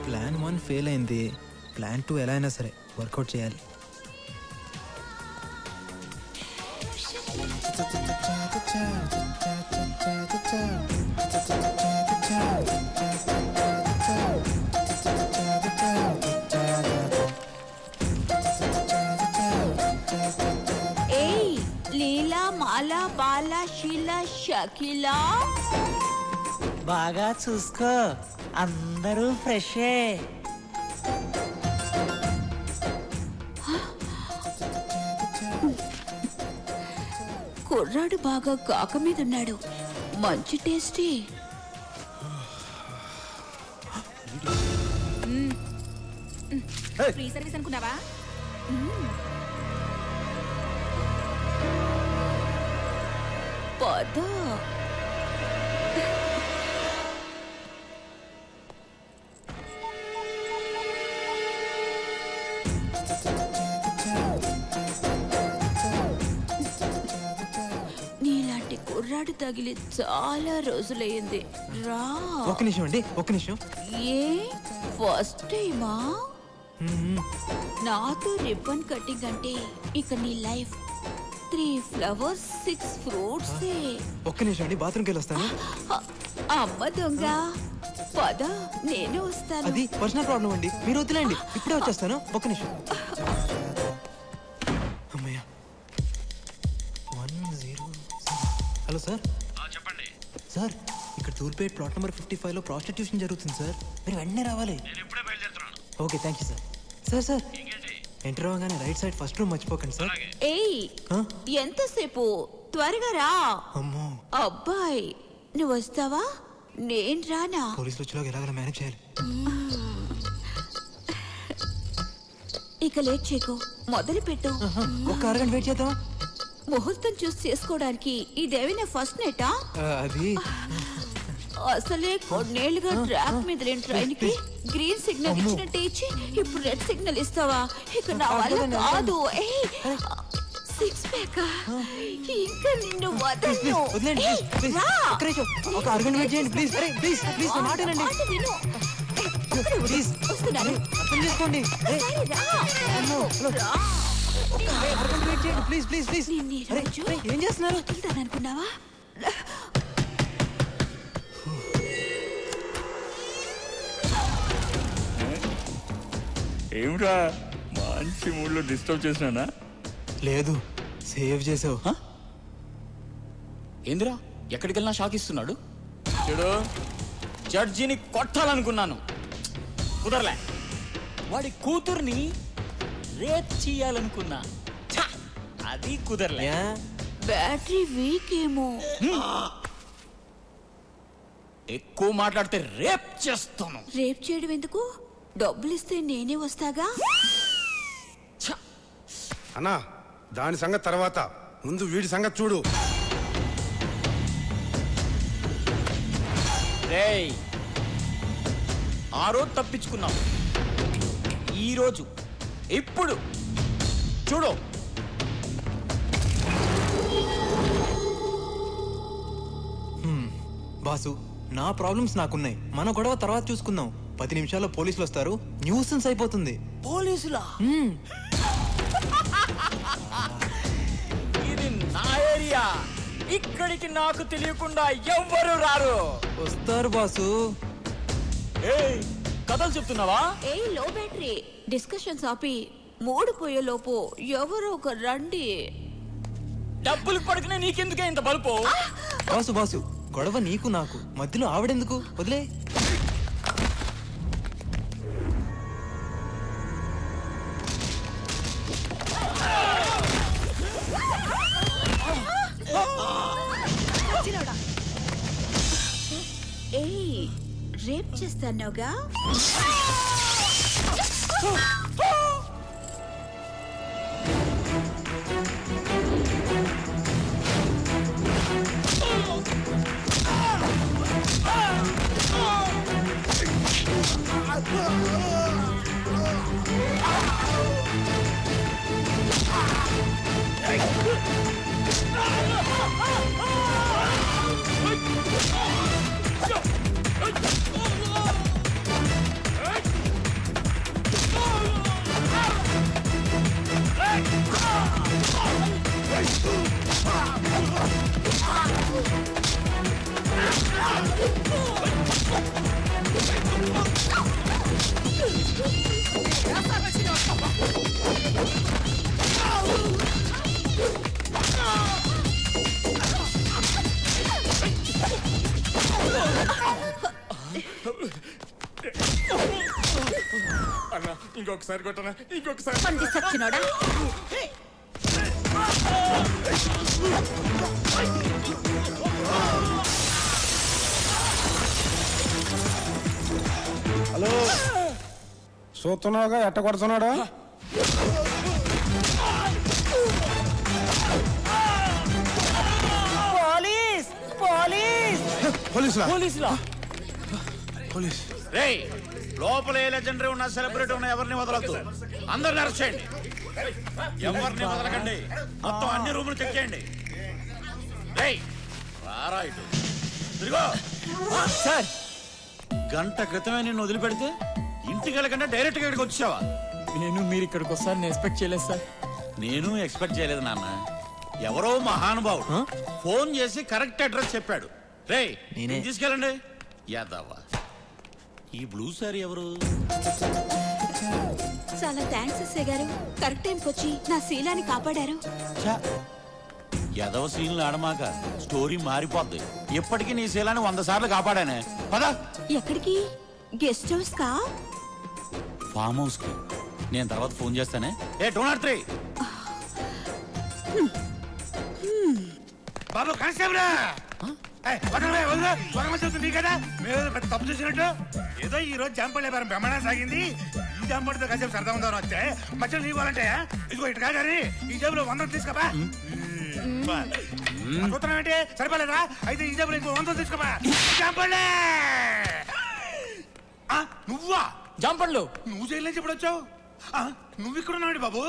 Plan 1 fail అయింది. Plan 2 ఎలా అయినా సరే వర్కౌట్ చేయాలి. ఏయ్ లీలా, మాలా, బాలా, షీలా, షకీలా, బాగా చూసుకో, అందరూ ఫ్రెషే. కుర్రాడు బాగా కాక మీద ఉన్నాడు. మంచి టేస్టీ. ఫ్రీ సర్వీస్ అనుకున్నావా? పద. నీలాంటి కుర్రాడు తగిలి చాలా రోజులయ్యింది. రా. ఒక్క నిమిషం అండి, ఒక్క నిమిషం. ఏ ఫస్ట్ టైమా? నాతో రిబ్బన్ కటింగ్ అంటే ఇక నీ లైఫ్ 3 flowers 6 fruits. ఒక్క నిమిషం అండి, బాత్రూమ్కి వెళ్ళి వస్తాను. అమ్మ దొంగ, పద నేను వస్తాను. అది పర్సనల్ ప్రాబ్లం అండి, మీరు వద్దులేండి, ఇప్పుడే వచ్చేస్తాను. ఒక్క నిమిషం. అమ్మయ్య. 10. Hello sir. చెప్పండి సార్, ఇక్కడ తూర్పేట్ ప్లాట్ నెంబర్ 55లో ప్రాస్టిట్యూషన్ జరుగుతుంది సార్. మీరు వెంటనే రావాలి. నేను ఇప్పుడే బయలుదేరుతున్నాను. Okay, thank you sir. Sir sir, enter అవ్వగానే రైట్ సైడ్ ఫస్ట్ రూమ్ మర్చిపోకండి సార్. ఏయ్ ఎంతసేపు? త్వరగా రా. అమ్మో అబ్బాయి, నువ్వు వస్తావా? నేను రానా? పోలీసులు వచ్చేలాగా ఎలాగైనా మేనేజ్ చేయాలి. ఇక లేట్ చేయకు, మొదలు పెట్టు. ఒక అరగంట వెయిట్ చేద్దాం. ముహూర్తం చూసి చేసుకోవడానికి ఇదేమైనా ఫస్ట్ నైటా? అది అసలే కొన్నేళ్లుగా ట్రాక్ మీద లేని ట్రైన్ కి గ్రీన్ సిగ్నల్ ఇచ్చినట్టే ఇచ్చి ఇప్పుడు రెడ్ సిగ్నల్ ఇస్తావా? ఇక నా వల్ల కాదు. సిక్స్ ప్యాక్ ఇంకా నిన్ను వదలను. ఒక అరగంట వెయిట్ చేయండి ప్లీజ్. ప్లీజ్ ప్లీజ్ నా మాట వినండి. ప్లీజ్ వస్తున్నాను. అర్థం చేసుకోండి. అరగంట వెయిట్ చేయండి ప్లీజ్ ప్లీజ్ ప్లీజ్. ఏం చేస్తున్నారు? అనుకున్నావా? ఏమిరా మంచి మూడ్లో డిస్టర్బ్ చేసినానా? లేదు, సేవ్ చేసావు. ఏందిరా ఎక్కడికి వెళ్ళినా షాక్ ఇస్తున్నాడు. చూడు, జడ్జిని కొట్టాలనుకున్నాను, కుదరలే. వాడి కూతుర్ని రేప్ చేయాలనుకున్నా, అది కుదరలే. బ్యాటరీ వీక్ ఏమో. ఎక్కువ మాట్లాడితే రేప్ చేస్తాను. రేప్ చేయడం ఎందుకు? డబ్బులు ఇస్తే నేనే వస్తాగా. అన్నా, దాని సంగతి తర్వాత, ముందు వీడి సంగతి చూడు. రేయ్, ఆ రోజు తప్పించుకున్నావు, ఈ రోజు ఇప్పుడు చూడు. బాసు, నా ప్రాబ్లమ్స్ నాకున్నాయి. మన గొడవ తర్వాత చూసుకుందాం. 10 నిమిషాల్లో పోలీసులు వస్తారు, న్యూసెన్స్ అయిపోతుంది. పోలీసులా? ఇది నా ఏరియా, ఇక్కడికి నాకు తెలియకుండా ఎవ్వరు రారు. వస్తారు బాసు. ఏయ్, కథలు చెప్తున్నావా? ఏ లో బ్యాటరీ డిస్కషన్స్ ఆపి మూడు పోయే లోపు ఎవరో ఒక రండి. డబ్బులు పడుకునే నీకెందుకే ఇంత బలుపు? బాసు బాసు, గొడవ నీకు నాకు మధ్యలో ఆవిడెందుకు? వదిలే. ఏయ్, రేప్ చేస్తానోగా. అన్న ఇంకొకసారి కొట్టనా ఇంకొకసారి పంది సచ్చినోడా. హలో చూస్తున్నావుగా ఎట్ట కొడుతున్నాడు. పోలీస్ పోలీస్ పోలీసులా పోలీసులా? పోలీస్ రేయ్ లోపల ఏ లెజెండరీ ఉన్నా సెలబ్రిటీ ఉన్నా ఎవరిని వదలొద్దు. అందరిని అరెస్ట్ చేయండి. ఎవరిని వదలకండి. మొత్తం అన్ని రూములు చెక్ చేయండి. రేయ్ రారా ఇటు. ఇదిగో సార్ గంట క్రితమే నిన్ను వదిలిపెడితే ఇంటికి వెళ్ళకుండా డైరెక్ట్ గా ఇక్కడికి వచ్చావా? నేను మీరు ఇక్కడికి వస్తారని ఎక్స్పెక్ట్ చేయలేదు సార్. నేను ఎక్స్పెక్ట్ చేయలేదు నాన్న. ఎవరో మహానుభావుడు ఫోన్ చేసి కరెక్ట్ అడ్రస్ చెప్పాడు. రేయ్ నేనే. తీసుకెళ్ళండి. యాదవ్వా ఈ బ్లూ సారీ ఎవరు? చాలా థ్యాంక్స్ ఎస్ఐ గారు, కరెక్ట్ టైంకి వచ్చి నా శీలాన్ని కాపాడారు. యదవ సీన్లు ఆడమాక స్టోరీ మారిపోద్ది. ఇప్పటికీ నీ శీలాన్ని 100 సార్లు కాపాడానే. పదా ఎక్కడికి? గెస్ట్ హౌస్ కా? ఫామ్ హౌస్ కి. నేను తర్వాత ఫోన్ చేస్తానే. ఏ 203 బాబు కానిస్టేబుల్ కదా మేము పెద్ద తప్పు చూసినట్టు. ఏదో ఈ రోజు జాంపళ్ళ వ్యాపారం బ్రహ్మాండం సాగింది. ఈ జాంపడితో కాసేపు సరదా ఉందామని వస్తే మధ్యలో నీ వాళ్ళంటే ఇదిగో ఇటు కాదని ఈ జేబులో 100 తీసుకోపా. చూస్తున్నాం ఏంటి సరిపోలేదా? అయితే ఈ జేబులో ఇంకో 100 తీసుకోపా. జాంపళ్ళే నువ్వా? జంపండ్లు నువ్వు జైలు నుంచి ఎప్పుడు వచ్చావు? నువ్వు ఇక్కడ ఉన్నావు బాబు.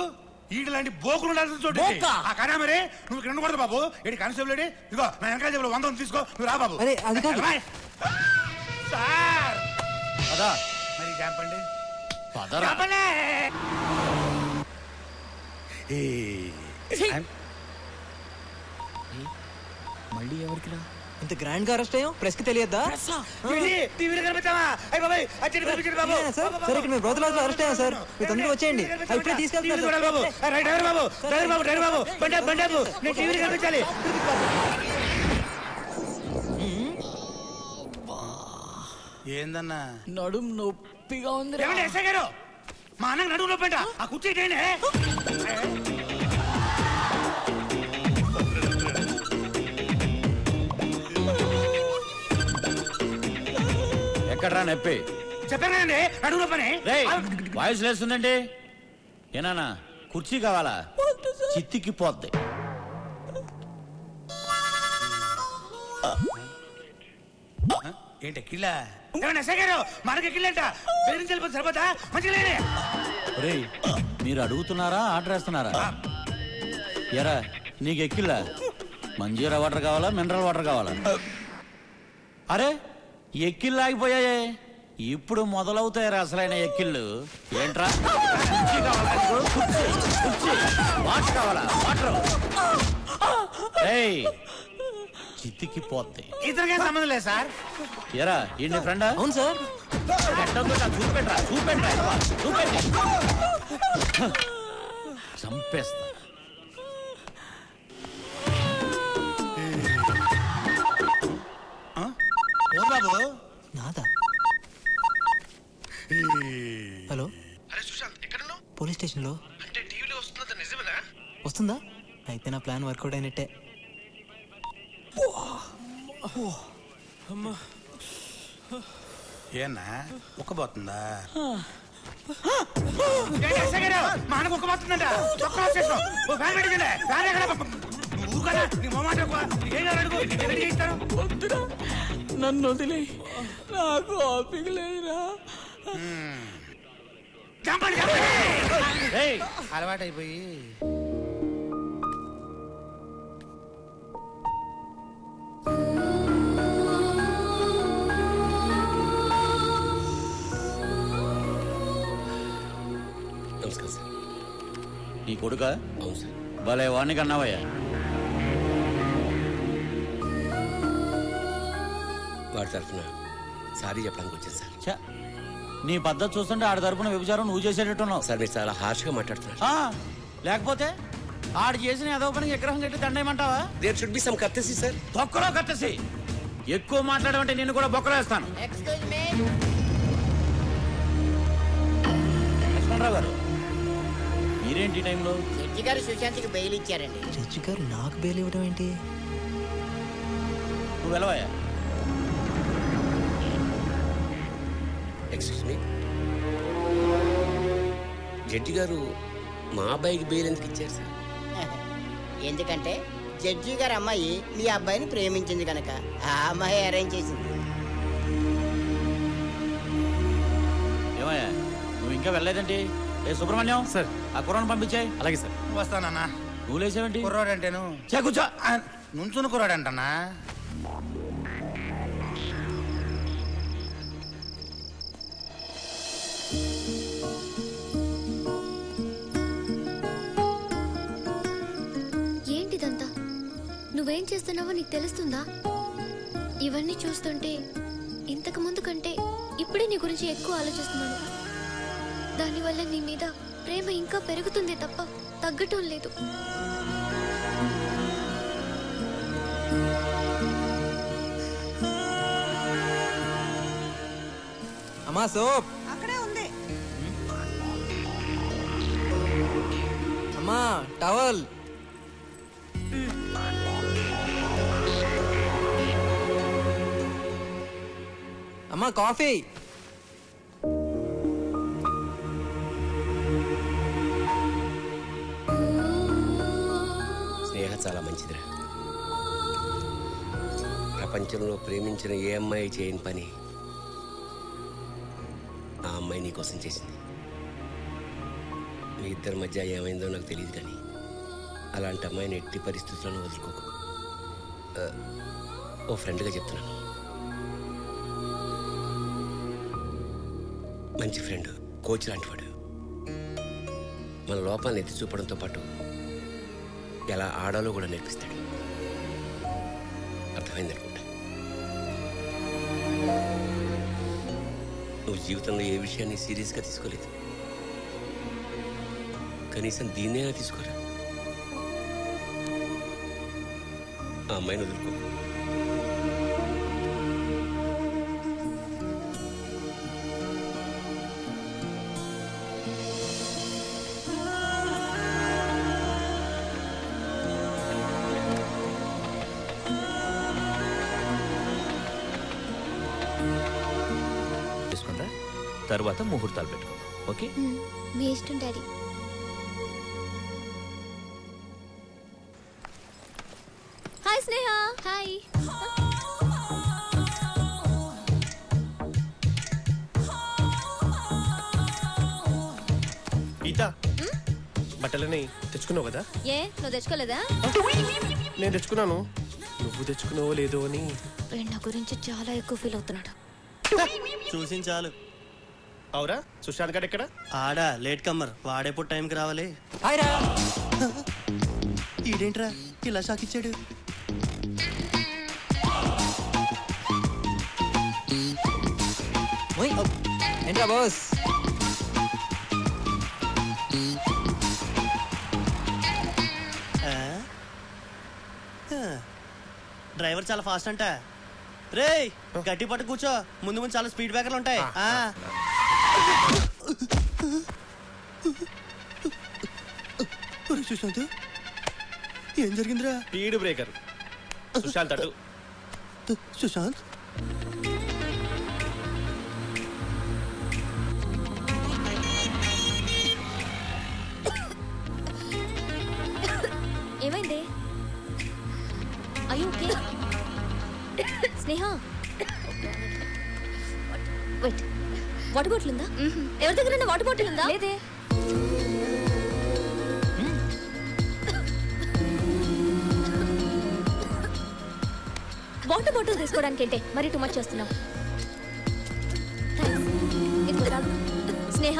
ఈడు లాంటి బోకులు ఉండాల్సిన చోటు బోకా? కాదా మరి? నువ్వు ఇక్కడ ఉండకూడదు బాబు. ఇటు కానిస్టేబుల్ ఇదిగో నా వెనకాల జేబులో 100 తీసుకో. నువ్వు రా బాబు. అరే, అది కాదు. సార్ పదా మరి జాంపండి పదరా. మళ్ళీ ఎవరికి రా? ఇంత గ్రాండ్ గా అరెస్ట్ అయ్యాం, ప్రెస్ కి తెలియద్దా? టీవీలో కనిపించావా? అయ్య బాబాయ్ అచ్చడి కనిపించండి బాబు. సార్ సార్ ఇక్కడ మేము బ్రోతలాస్ అరెస్ట్ అయ్యాం సార్. మీరు తొందరగా వచ్చేయండి. ఇప్పుడే తీసుకెళ్తాను బాబు. డ్రైవర్ బాబు డ్రైవర్ బాబు డ్రైవర్ బాబు బండి బాబు నేను టీవీలో కనిపించాలి. ఏందన్నా నడుం నొప్పిగా ఉంది. ఏమండి ఎస్ఐ గారు మా అన్నకు నడువు నొప్పంట. ఆ కుర్చీ ఇటేనే. ఎక్కడ్రా నొప్పి? చెప్పాను కదండి నడువు నొప్పని. రేయ్ వాయిస్ లేస్తుందండి. ఏనానా కుర్చీ కావాలా? చిత్తికి పోద్ది. ఏంటి కిళ్ళ? ఏమండి ఎస్ఐ గారు మనకి కిళ్ళంట. బెదిరించి వెళ్ళిపోతే సరిపోతా? మంచిగా రేయ్ మీరు అడుగుతున్నారా ఆర్డర్ వేస్తున్నారా? ఎరా నీకు ఎక్కిల్లా? మంజీరా వాటర్ కావాలా మినరల్ వాటర్ కావాలా? అరే ఎక్కిళ్ళు ఆగిపోయాయే. ఇప్పుడు మొదలవుతాయరా అసలైన ఎక్కిళ్ళు. ఏంట్రా కుర్చీ కావాలా నీకు? కుర్చీ వాటర్ కావాలా? వాటర్. రేయ్ చిత్తికి పోద్ది. ఇతనికేం సంబంధం లేదు సార్. ఎరా ఈ ఫ్రెండా? అవును సార్. చూపెట్రా చూపెట్రా చూపెట్టి చంపేస్తా. బాబు నాదా? హలో అరే సుశాంత్ ఎక్కడ పోలీస్ స్టేషన్ లో. అంటే టీవీలో వస్తున్నది నిజమేనా? వస్తుందా? అయితే నా ప్లాన్ వర్కౌట్ అయినట్టే. ఏనా ఉక్కబోతుందా? మా అన్నకు ఉక్కబోతుందంట. నన్ను వదిలే, నాకు ఓపిక లేదురా. అలవాటైపోయి నమస్కారం సార్. నీ కొడుక? అవును సార్. భలే వాణ్ణి కన్నావయ్యా. వాడి తరఫున సారీ చెప్పడానికి వచ్చాను సార్. ఛ, నీ పద్ధతి చూస్తుంటే ఆడి తరపున వ్యభిచారం నువ్వు చేసేటట్టున్నావు. సార్ మీరు చాలా హార్ష్గా మాట్లాడుతున్నారు. లేకపోతే ఆడు చేసిన ఏదో పనికి విగ్రహం కట్టి దండేయమంటావా? There should be some courtesy sir. తొక్కలో కట్టేసి ఎక్కువ మాట్లాడమంటే నిన్ను కూడా బొక్కలో వేస్తాను. టైంలో? జడ్జి గారు సుశాంత్కి బెయిల్ ఇచ్చారండి. జడ్జి గారు నాకు బెయిల్ ఇవ్వడం ఏంటి? నువ్వు వెళ్ళవయ్యా. ఎక్స్క్యూజ్ మీ, జడ్జి గారు మా అబ్బాయికి బెయిల్ ఎందుకు ఇచ్చారు సార్? ఎందుకంటే జడ్జి గారు అమ్మాయి మీ అబ్బాయిని ప్రేమించింది కనుక ఆ అమ్మాయి అరేంజ్ చేసింది. ఏమయ్యా నువ్వు ఇంకా వెళ్ళలేదండి? ఏ సుబ్రహ్మణ్యం సార్. ఆ కుర్రాన్ని పంపించాయి. అలాగే సార్. వస్తానన్నా. నువ్వు లేచావేంటి? కుర్రాడు అంటేను కూర్చో. నుంచుని కుర్రాడు అంటన్నా. ఏంటిదంతా? నువ్వేం చేస్తున్నావో నీకు తెలుస్తుందా? ఇవన్నీ చూస్తుంటే ఇంతకు ముందు కంటే ఇప్పుడే నీ గురించి ఎక్కువ ఆలోచిస్తున్నాను. దానివల్ల నీ మీద ప్రేమ ఇంకా పెరుగుతుందే తప్ప తగ్గటం లేదు. అమ్మా సోప్. అక్కడే ఉంది. అమ్మా టవల్. అమ్మా కాఫీ. స్నేహ చాలా మంచిదిరా. ప్రపంచంలో ప్రేమించిన ఏ అమ్మాయి చేయని పని ఆ అమ్మాయి నీకోసం చేసింది. మీ ఇద్దరి మధ్య ఏమైందో నాకు తెలియదు, కానీ అలాంటి అమ్మాయిని ఎట్టి పరిస్థితులను వదులుకోకు. ఓ ఫ్రెండ్గా చెప్తున్నాను. మంచి ఫ్రెండ్, కోచ్ లాంటివాడు. మన లోపాలను ఎత్తి చూపడంతో పాటు ఎలా ఆడాలో కూడా నేర్పిస్తాడు. అర్థమైందనుకుంటా. నువ్వు జీవితంలో ఏ విషయాన్ని సీరియస్గా తీసుకోలేదు, కనీసం దీన్నైనా తీసుకోరా. ఆ అమ్మాయిని వదులుకో. తర్వాత ముహూర్తాలు పెట్టుకుందాం. ఓకే? మీ ఇష్టం డాడీ. హాయ్ స్నేహ. హాయ్. గీతా, బట్టలని తెచ్చుకున్నావు కదా? ఏ నువ్వు తెచ్చుకోలేదా? నేను తెచ్చుకున్నాను. నువ్వు తెచ్చుకున్నావో లేదో అని. నా గురించి చాలా ఎక్కువ ఫీల్ అవుతున్నాడు. చూసి చాలు. అవురా, సుశాంత్ గారు ఎక్కడ? ఆడా లేట్ కమ్మర్, వాడేప్పుడు టైంకి రావాలి. ఈడేంట్రా ఇలా షాక్ ఇచ్చాడు? ఏంట్రా బాస్? డ్రైవర్ చాలా ఫాస్ట్ అంట. రే గట్టి పట్టు కూర్చో, ముందు ముందు చాలా స్పీడ్ బ్రేకర్లు ఉంటాయి. సుశాంత్ ఏం జరిగిందిరా? Speed breaker. సుశాంత్ అటు. సుశాంత్ ఏమైంది? అయ్యో ఓకే. స్నేహ వెయిట్, వాటర్ బాటిల్ ఉందా? ఎవరి దగ్గర వాటర్ బాటిల్ ఉందా? లేదే. వాటర్ బాటిల్ తీసుకోవడానికి ఏంటే మరి టూ మచ్ చేస్తున్నావు? Sneha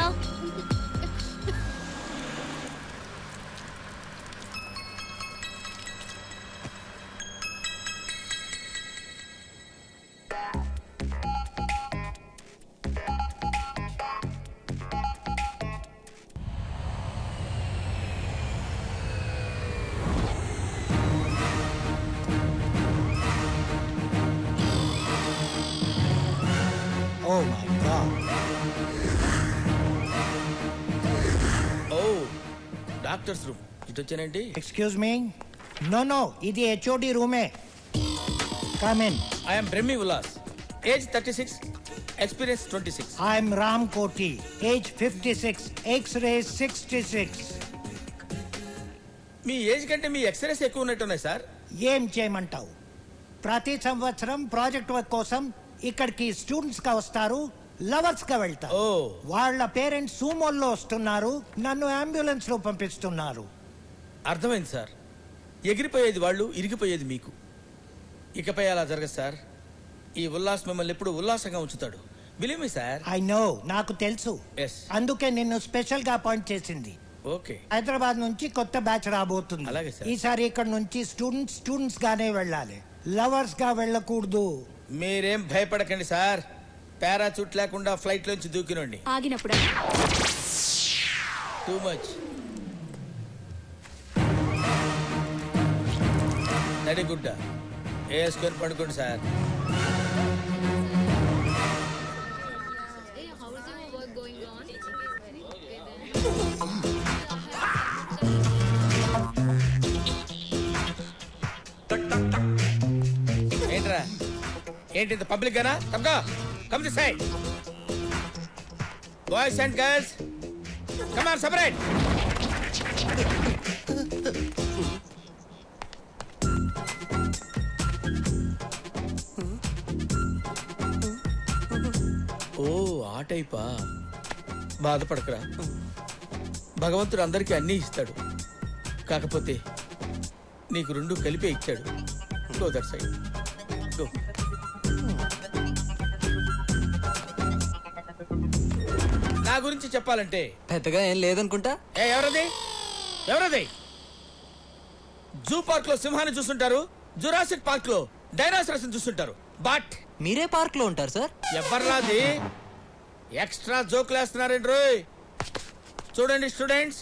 Oh my God. ఓ, దా డాక్టర్స్ రూమ్ ఇటు వచ్చానండి. Excuse me. నో ఇది హెచ్ఓడి రూమే. Come in. I'm Brahmi Ullas, age 36, experience 26. I'm Ram Koti, age 56, x ray 66. Me age కంటే మీ ఎక్స్రేస్ ఎక్కువ ఉన్నట్టున్నాయి సార్. ఏం చేయమంటావు? ప్రతి సంవత్సరం ప్రాజెక్ట్ వర్క్ కోసం ఇక్కడికి స్టూడెంట్స్ గా వస్తారు, లవర్స్ గా వెళ్తారు. వాళ్ళ పేరెంట్స్ సూమోల్లో వస్తున్నారు, నన్ను అంబులెన్స్ లో పంపిస్తున్నారు. అర్థమైంది సార్. ఎగిరిపోయేది వాళ్ళు, ఇరిగిపోయేది మీకు. ఇకపై అలా జరగదు సార్. ఈ ఉల్లాస్ మిమ్మల్ని ఎప్పుడు ఉల్లాసంగా ఉంచుతాడు. Believe me sir. I know, నాకు తెలుసు. అందుకే నిన్ను స్పెషల్ గా అపాయింట్ చేసింది. ఓకే. హైదరాబాద్ నుంచి కొత్త బ్యాచ్ రాబోతుంది. అలాగే సార్. ఈసారి ఇక్కడ నుంచి స్టూడెంట్స్ గానే వెళ్ళాలి, లవర్స్ గా వెళ్ళకూడదు. మీరేం భయపడకండి సార్. పారాచూట్ లేకుండా ఫ్లైట్ లోంచి దూకినండి. ఆగినప్పుడు టూ మచ్. నడిగుడ్డ వేసుకొని పడుకోండి సార్. ఏంట్రా ఏంటి పబ్లిక్ గానా? తప్పగా come this side. Boys and girls come on separate. ఓ ఆ టైపా? బాధపడకరా, భగవంతుడు అందరికీ అన్నీ ఇస్తాడు. కాకపోతే నీకు రెండు కలిపే ఇచ్చాడు. Go that side, go. నా గురించి చెప్పాలంటే పెద్దగా ఏం లేదనుకుంటా. ఎవరది? జూ పార్క్ లో సింహాన్ని చూస్తుంటారు, జురాసిక్ పార్క్ లో డైనోసార్స్ చూస్తుంటారు. బట్ మీరే పార్క్ లో ఉంటారు సార్. ఎవర్రాది? ఎక్స్ట్రా జోకులు వేస్తున్నారండి రోయ్. చూడండి స్టూడెంట్స్,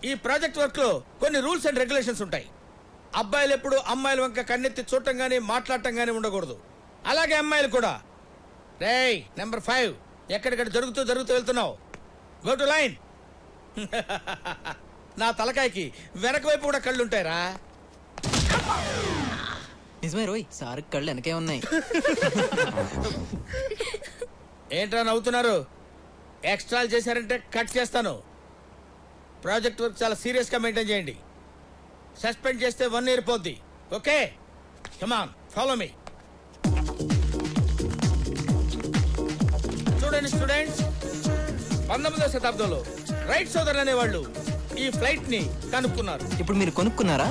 ఈ ప్రాజెక్ట్ వర్క్ లో కొన్ని రూల్స్ అండ్ రెగ్యులేషన్స్ ఉంటాయి. అబ్బాయిలు ఎప్పుడు అమ్మాయిల వంక కన్నెత్తి చూడటం గానీ మాట్లాడటం గానీ ఉండకూడదు. అలాగే అమ్మాయిలు కూడా. రేయ్ నెంబర్ 5, ఎక్కడిక్కడ జరుగుతూ వెళ్తున్నావు. Go to line. నా తలకాయకి వెనక వైపు కూడా కళ్ళుంటాయిరా. నిజమే రోయ్, సార్ కళ్ళు వెనకే ఉన్నాయి. ఏంట్రా నవ్వుతున్నారు? ఎక్స్ట్రాలు చేశారంటే కట్ చేస్తాను. ప్రాజెక్ట్ వర్క్ చాలా సీరియస్ గా మెయింటైన్ చేయండి. సస్పెండ్ చేస్తే 1 year పోద్ది. Okay, come on follow me. చూడండి స్టూడెంట్స్, 19వ శతాబ్దంలో రైట్ సోదరులు అనేవాళ్ళు ఈ ఫ్లైట్ ని కనుక్కున్నారు. ఇప్పుడు మీరు కొనుక్కున్నారా?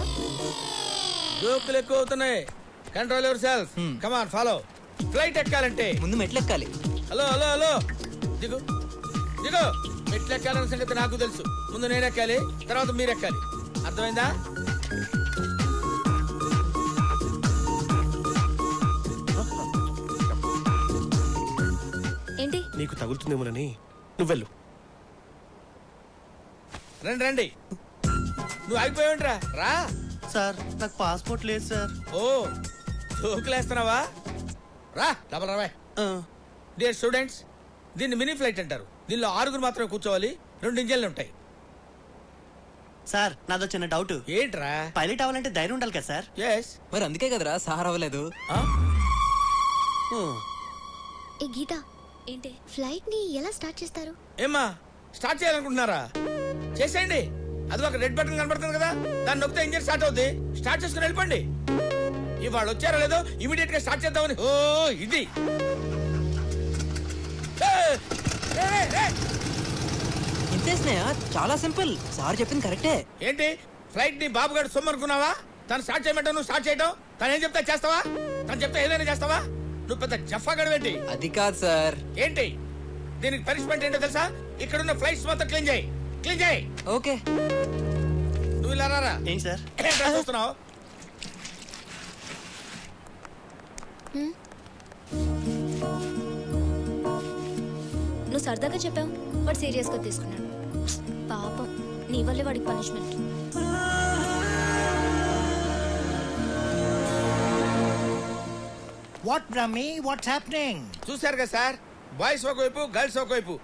జోకులు ఎక్కువ అవుతున్నాయి. Control yourself. Come on follow. Flight ఎక్కాలంటే ముందు మెట్లు ఎక్కాలి. హలో హలో హలో, దిగు దిగు. మెట్లు ఎక్కాలన్న సంగతి నాకు తెలుసు. ముందు నేను ఎక్కాలి, తర్వాత మీరు ఎక్కాలి. అర్థమైందా? ఏంటి? నీకు తగులుతుందేమోనని నువ్వు వెళ్ళు. రండి రండి. నువ్వు ఆగిపోయావుంట్రా, రా. సార్ నాకు పాస్పోర్ట్ లేదు సార్. ఓ జోకులేస్తున్నావా? రా డబల్ రావా. డియర్ స్టూడెంట్స్, దీన్ని మినీ ఫ్లైట్ అంటారు. దీనిలో 6 మాత్రమే కూర్చోవాలి. 2 ఇంజన్లు ఉంటాయి. సార్ నాదో చిన్న డౌట్. ఏంట్రా? పైలట్ అవ్వాలంటే ధైర్యం ఉండాలి కదా సార్? ఎస్. మరి అందుకే కదరా సార్ అవ్వలేదు. ఏ గీత, ఏంటి ఫ్లైట్ ని ఎలా స్టార్ట్ చేస్తారు? ఏమ్మా స్టార్ట్ చేయాలనుకుంటున్నారా? చేసేయండి. అది ఒక రెడ్ బటన్ కనబడుతుంది కదా, దాన్ని నొక్కితే ఇంజన్ స్టార్ట్ అవుతుంది. స్టార్ట్ చేసుకుని వెళ్ళిపోండి. ఇవాళ వచ్చారో లేదో ఇమీడియట్ గా స్టార్ట్ చేద్దామని. ఓ ఇది ఇంతేసినాయా? చాలా సింపుల్. సార్ చెప్పింది కరెక్టే. ఏంటి ఫ్లైట్ ని బాబు గారు సొమ్ము అనుకున్నావా? తను స్టార్ట్ చేయమంటావు, నువ్వు స్టార్ట్ చేయటం. తను ఏం చెప్తా చేస్తావా? తను చెప్తే ఏదైనా చేస్తావా? నువ్వు పెద్ద జఫా గడవేంటి? అది కాదు సార్. ఏంటి దీనికి పనిష్మెంట్ ఏంటో తెలుసా? ఇక్కడున్న ఫ్లైట్స్ మొత్తం క్లీన్ చేయి, క్లీన్ చేయి. ఓకే. నువ్వు ఇలా రారా. ఏంటి సార్ ఏంట్రా చూస్తున్నావు? నువ్వు సరదాగా చెప్పావు, వాడు సీరియస్ గా తీసుకున్నాడు. పాపం, నీ వల్లే వాడికి punishment. What Brahmi, what's happening? చూశారు కదా సార్, బాయ్స్ ఒకవైపు గర్ల్స్ ఒకవైపు.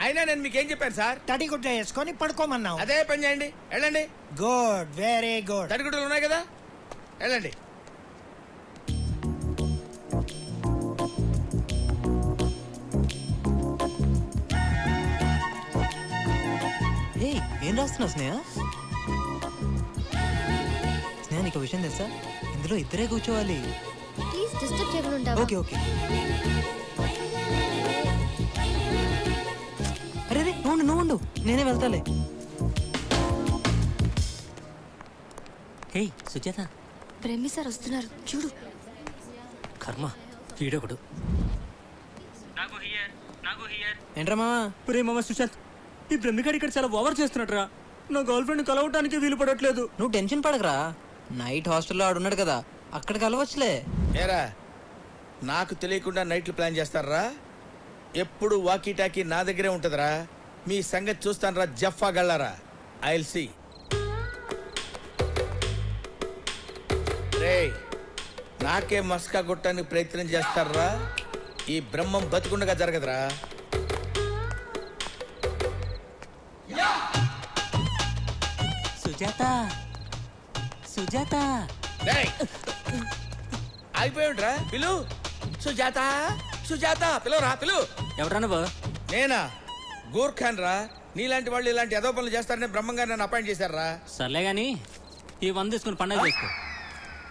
అయినా నేను మీకేం చెప్పాను సార్? తడిగుడ్డ వేసుకొని పడుకోమన్నావు. అదే పని చేయండి, వెళ్ళండి. Good, very good. తడిగుడ్డలు ఉన్నాయి కదా, వెళ్ళండి. ఏం రాస్తున్నావు స్నేహ? స్నేహ నీకు విషయం తెలుసా? ఇందులో ఇద్దరే కూర్చోవాలి. ప్లీజ్ డిస్టర్బ్ చేయకుండా ఉంటావా? Okay okay. అరే రే నువ్వు ఉండు, నేనే వెళ్తాలే. హే సుజాత, బ్రహ్మి సార్ వస్తున్నారు చూడు. కర్మ వీడొకడు. ఏంట్రా మామా? ఒరే మామ సుశాంత్, ఈ బ్రహ్మిగాడు ఇక్కడ చాలా ఓవర్ చేస్తున్నట్రా. నా గర్ల్ ఫ్రెండ్ కలవటానికి వీలు పడట్లేదు. నువ్వు టెన్షన్ పడకరా, నైట్ హాస్టల్లో ఆడున్నాడు కదా, అక్కడ కలవచ్చులే. ఏరా, నాకు తెలియకుండా నైట్లు ప్లాన్ చేస్తారా? ఎప్పుడు వాకీ టాకీ నా దగ్గరే ఉంటదిరా. మీ సంగతి చూస్తాను రా జఫా గళ్ళారా. I'll see. రే, నాకే మస్కా కొట్టడానికి ప్రయత్నం చేస్తారా? ఈ బ్రహ్మం బతికుండగా జరగదురా. సుజాత సుజాత. ఆగిపోయాడురా, పిలు. సుజాత సుజాత పిలువరా, పిలు. ఎవరా నువ్వు? నేనా, గోర్ఖాన్ రా. నీలాంటి వాళ్ళు ఇలాంటి ఏదో పనులు చేస్తారని బ్రహ్మంగా నన్ను అపాయింట్ చేశారా. సర్లే గాని ఈ 100 తీసుకుని పండగ చేసుకో.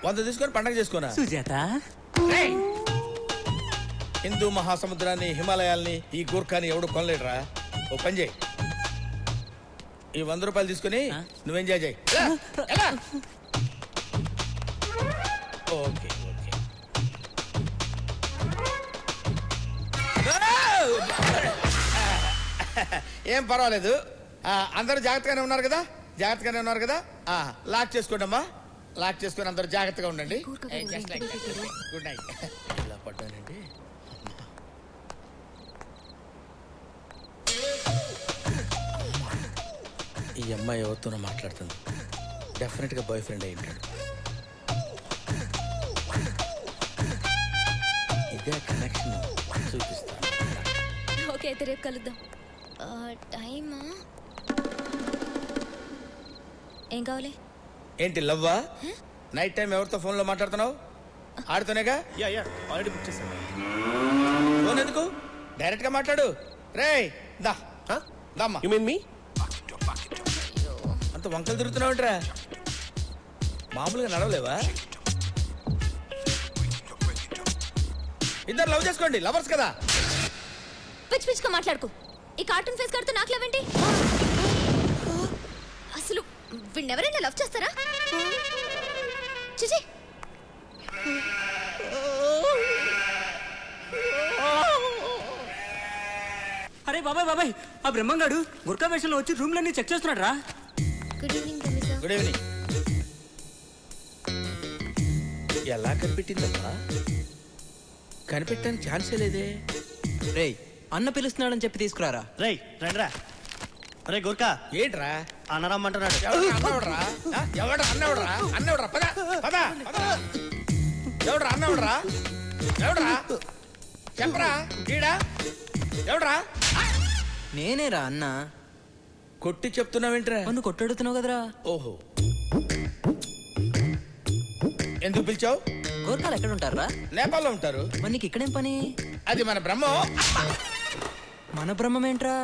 100 తీసుకొని పండగ చేసుకోనా? సుజాత, హిందూ మహాసముద్రాన్ని, హిమాలయాల్ని ఈ గోర్ఖాని ఎవడు కొనలేడురా. ఓ పని చేయి, ఈ 100 రూపాయలు తీసుకుని నువ్వు ఎంజాయ్ చేయి. Okay okay. ఏం పర్వాలేదు. అందరూ జాగ్రత్తగానే ఉన్నారు కదా? జాగ్రత్తగానే ఉన్నారు కదా? లాక్ చేసుకోండి అమ్మా, లాక్ చేసుకొని అందరూ జాగ్రత్తగా ఉండండి. Good night. ఇలా పడ్డానండి. ఈ అమ్మాయి ఎవరితోనో మాట్లాడుతుంది. డెఫినెట్గా బాయ్ ఫ్రెండ్ అయి ఉంటాడు. ఇదే కనెక్షన్ చూపిస్తాను. ఓకే అయితే రేపు కలుద్దాం. టైమా? ఏం కావాలి? ఏంటి లవ్వా? నైట్ టైం ఎవరితో ఫోన్లో మాట్లాడుతున్నావు? ఆడుతూనేగా. ఆల్రెడీ బుక్ చేశాను. ఫోన్ ఎందుకు? డైరెక్ట్ గా మాట్లాడు. రేయ్ దా దమ్మా. యు మీన్ మీ? అంత వంకలు తిరుగుతున్నావుంట్రా, మామూలుగా నడవలేవా? ఇద్దరు లవ్ చేసుకోండి, లవర్స్ కదా. పిచ్చి పిచ్చిగా మాట్లాడుకో. ఈ కార్టూన్ ఫేస్ కడుతూ నాకు లవ్ ఏంటి? అసలు వీణెవరైనా లవ్ చేస్తారా? చిచి. అరే బాబాయ్ బాబాయ్, ఆ బ్రహ్మంగాడు గుర్కా వేషంలో వచ్చి రూమ్లన్నీ చెక్ చేస్తున్నాడు రా. గుడ్ ఈవినింగ్ కమిసా. Good evening. ఎలా కనిపెట్టిందమ్మా? కనిపెట్టడానికి ఛాన్సే లేదే. రేయ్ అన్న పిలుస్తున్నాడని చెప్పి తీసుకురారా. రేయ్ రండిరా. రే గుర్కా, ఏంట్రా అన్నరమ్మంటున్నాడు. ఎవడ్రా అన్నవడరా? పద పద. ఎవడ్రా అన్నవడరా? ఎవడ్రా చెప్పరా? ఈడా ఎవడ్రా? నేనేరా అన్న. కొట్టి చెప్తున్నావేంట్రా? నువ్వు కొట్టడుతున్నావు కదరా. ఓహో, ఎందుకు పిలిచావు? గోర్ఖాలు ఎక్కడ ఉంటారా? నేపాల్లో ఉంటారు. మరి నీకు ఇక్కడేం పని? అది మన బ్రహ్మం. మన బ్రహ్మం ఏంట్రా?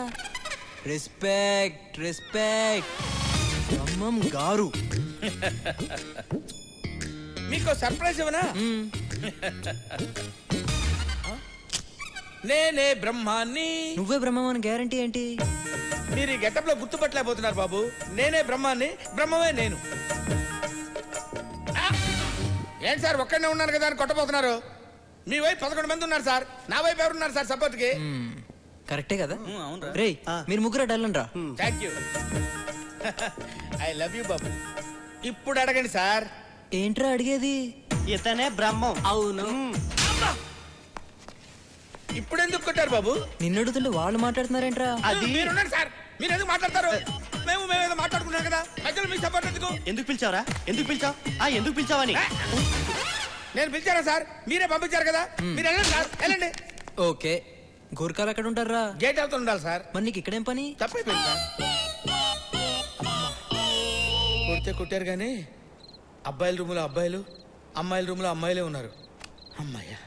Respect respect. బ్రహ్మం గారు. మీకు సర్ప్రైజ్ ఇవ్వనా? నేనే బ్రహ్మాన్ని. నువ్వే బ్రహ్మం అని గ్యారంటీ ఏంటి? మీరు ఈ గెటప్ లో గుర్తుపట్టలేకపోతున్నారు బాబు. నేనే బ్రహ్మాన్ని, బ్రహ్మమే నేను. ఏంటి సార్ ఒక్కడనే ఉన్నారు కదా అని కొట్టబోతున్నారు? మీ వైపు 11 మంది ఉన్నారు సార్. నా వైపు ఎవరున్నారు సార్ సపోర్ట్ కి? కరెక్టే కదా. రేయ్ మీరు ముగ్గురు డల్లండి రా. Thank you. I love you బాబు. ఇప్పుడు అడగండి సార్. ఏంట్రా అడిగేది? ఇతనే బ్రహ్మం. అవును. ఇప్పుడు ఎందుకు కొట్టారు బాబు? నిన్ను అడుగుతుంటే వాళ్ళు మాట్లాడుతున్నారేంట్రా? అది మీరున్నారు సార్. మీరు ఎందుకు మాట్లాడతారు? మేమేదో మాట్లాడుకున్నాం కదా, మధ్యలో మీ సపోర్ట్ ఎందుకు? ఎందుకు పిలిచావరా? ఎందుకు పిలిచావు? ఎందుకు పిలిచావని నేను పిలిచారా సార్? మీరే పంపించారు కదా, మీరు వెళ్ళండి సార్, వెళ్ళండి. ఓకే గోర్ఖాలు ఎక్కడ ఉంటారా? గేట్ అవుతూ ఉండాలి సార్. మరి నీకు ఇక్కడేం పని? తప్పైపోయింది సార్. కొడితే కొట్టారు కానీ అబ్బాయిల రూములో అబ్బాయిలు, అమ్మాయిల రూములో అమ్మాయిలే ఉన్నారు. అమ్మాయ్యా.